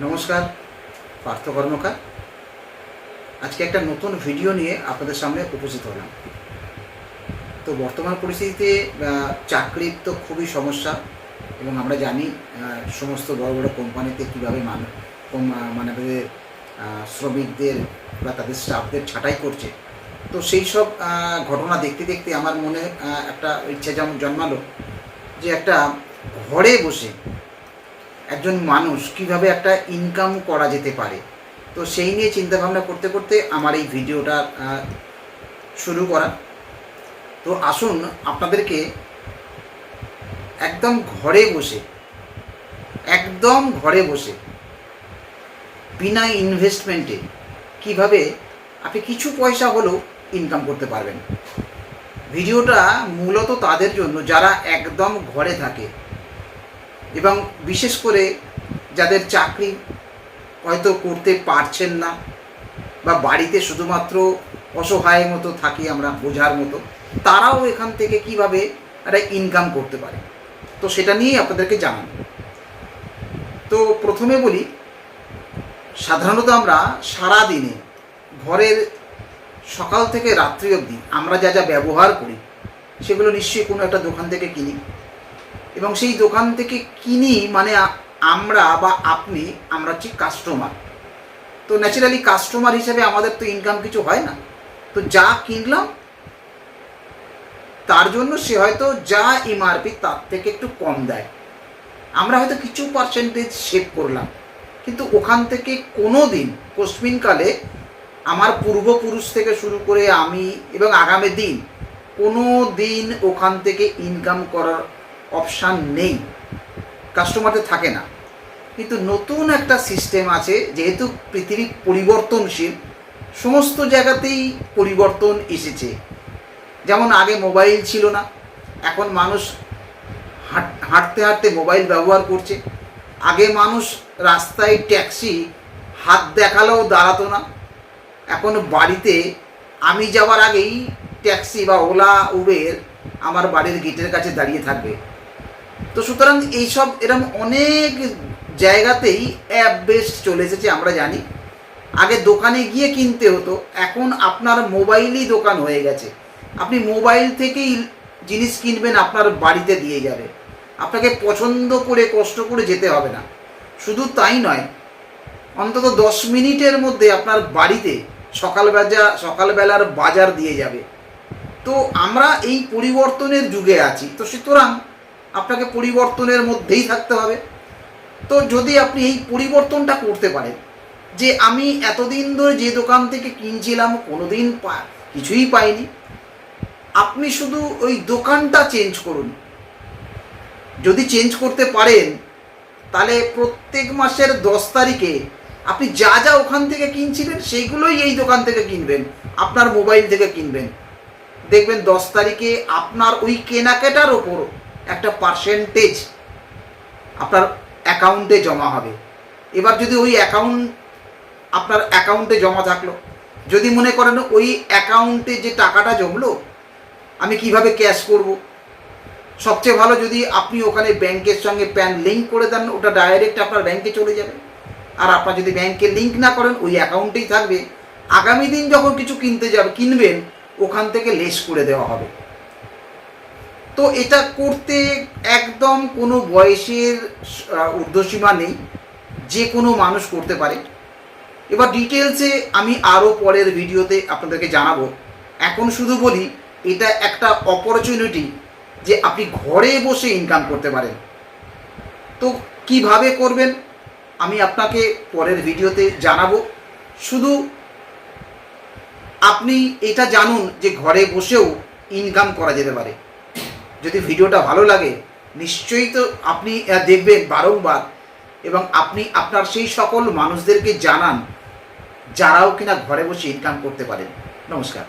নমস্কার, পার্থ কর্মকার। আজকে একটা নতুন ভিডিও নিয়ে আপনাদের সামনে উপস্থিত হলাম। তো বর্তমান পরিস্থিতিতে চাকরির তো খুবই সমস্যা, এবং আমরা জানি সমস্ত বড় বড় কোম্পানিতে কীভাবে মানে শ্রমিকদের বা তাদের স্টাফদের ছাঁটাই করছে। তো সেই সব ঘটনা দেখতে দেখতে আমার মনে একটা ইচ্ছা জন্মালো যে একটা ঘরে বসে একজন মানুষ কিভাবে একটা ইনকাম করা যেতে পারে। তো সেই নিয়ে চিন্তাভাবনা করতে করতে আমার এই ভিডিওটা শুরু করা। তো আসুন আপনাদেরকে একদম ঘরে বসে বিনা ইনভেস্টমেন্টে কিভাবে আপনি কিছু পয়সা হলেও ইনকাম করতে পারবেন। ভিডিওটা মূলত তাদের জন্য যারা একদম ঘরে থাকে, এবং বিশেষ করে যাদের চাকরি হয়তো করতে পারছেন না, বা বাড়িতে শুধুমাত্র অসহায়ের মতো থাকি আমরা, বোঝার মতো, তারাও এখান থেকে কিভাবে একটা ইনকাম করতে পারে। তো সেটা নিয়েই আপনাদেরকে জানাবো। তো প্রথমে বলি, সাধারণত আমরা সারা দিনে ঘরের সকাল থেকে রাত্রি অবধি আমরা যা যা ব্যবহার করি সেগুলো নিশ্চয়ই কোনো একটা দোকান থেকে কিনি, এবং সেই দোকান থেকে কিনি মানে আমরা বা আমরা হচ্ছি কাস্টমার। তো ন্যাচারালি কাস্টমার হিসেবে আমাদের তো ইনকাম কিছু হয় না। তো যা কিনলাম তার জন্য সে হয়তো যা এমআরপি তার থেকে একটু কম দেয়, আমরা হয়তো কিছু পার্সেন্টেজ সেভ করলাম, কিন্তু ওখান থেকে কোনো দিন কস্মিনকালে আমার পূর্বপুরুষ থেকে শুরু করে আমি এবং আগামী দিন কোনো দিন ওখান থেকে ইনকাম করার অপশান নেই, কাস্টমারদের থাকে না। কিন্তু নতুন একটা সিস্টেম আছে, যেহেতু পৃথিবী পরিবর্তনশীল, সমস্ত জায়গাতেই পরিবর্তন এসেছে। যেমন আগে মোবাইল ছিল না, এখন মানুষ হাঁটতে হাঁটতে মোবাইল ব্যবহার করছে। আগে মানুষ রাস্তায় ট্যাক্সি হাত দেখালেও দাঁড়াতো না, এখন বাড়িতে আমি যাওয়ার আগেই ট্যাক্সি বা ওলা উবের আমার বাড়ির গেটের কাছে দাঁড়িয়ে থাকবে। তো সুতরাং এইসব এরকম অনেক জায়গাতেই অ্যাপ বেসড চলে এসেছে, আমরা জানি। আগে দোকানে গিয়ে কিনতে হতো, এখন আপনার মোবাইলই দোকান হয়ে গেছে। আপনি মোবাইল থেকেই জিনিস কিনবেন, আপনার বাড়িতে দিয়ে যাবে, আপনাকে পছন্দ করে কষ্ট করে যেতে হবে না। শুধু তাই নয়, অন্তত 10 মিনিটের মধ্যে আপনার বাড়িতে সকালবেলার বাজার দিয়ে যাবে। তো আমরা এই পরিবর্তনের যুগে আছি, তো সুতরাং আপনাকে পরিবর্তনের মধ্যেই থাকতে হবে। তো যদি আপনি এই পরিবর্তনটা করতে পারেন, যে আমি এতদিন ধরে যে দোকান থেকে কিনছিলাম কোনোদিন কিছুই পাইনি, আপনি শুধু ওই দোকানটা চেঞ্জ করুন। যদি চেঞ্জ করতে পারেন, তাহলে প্রত্যেক মাসের 10 তারিখে আপনি যা যা ওখান থেকে কিনছিলেন সেইগুলোই এই দোকান থেকে কিনবেন, আপনার মোবাইল থেকে কিনবেন। দেখবেন 10 তারিখে আপনার ওই কেনাকাটার ওপর একটা পার্সেন্টেজ আপনার অ্যাকাউন্টে জমা হবে। এবার যদি ওই আপনার অ্যাকাউন্টে জমা থাকলো, যদি মনে করেন ওই অ্যাকাউন্টে যে টাকাটা জমলো আমি কিভাবে ক্যাশ করব, সবচেয়ে ভালো যদি আপনি ওখানে ব্যাংকের সঙ্গে প্যান লিঙ্ক করে দেন, ওটা ডাইরেক্ট আপনার ব্যাংকে চলে যাবে। আর আপনার যদি ব্যাংকে লিঙ্ক না করেন, ওই অ্যাকাউন্টেই থাকবে, আগামী দিন যখন কিছু কিনবেন ওখান থেকে লেস করে দেওয়া হবে। তো এটা করতে একদম কোনো বয়সের ঊর্ধ্বসীমা নেই, যে কোনো মানুষ করতে পারে। এবার ডিটেলসে আমি আরও পরের ভিডিওতে আপনাদেরকে জানাবো। এখন শুধু বলি, এটা একটা অপরচুনিটি যে আপনি ঘরে বসে ইনকাম করতে পারেন। তো কিভাবে করবেন আমি আপনাকে পরের ভিডিওতে জানাবো। শুধু আপনি এটা জানুন যে ঘরে বসেও ইনকাম করা যেতে পারে। যদি ভিডিওটা ভালো লাগে নিশ্চয়ই তো আপনি দেখবেন বারংবার, এবং আপনি আপনার সেই সকল মানুষদেরকে জানান যারাও কিনা ঘরে বসে ইনকাম করতে পারেন। নমস্কার।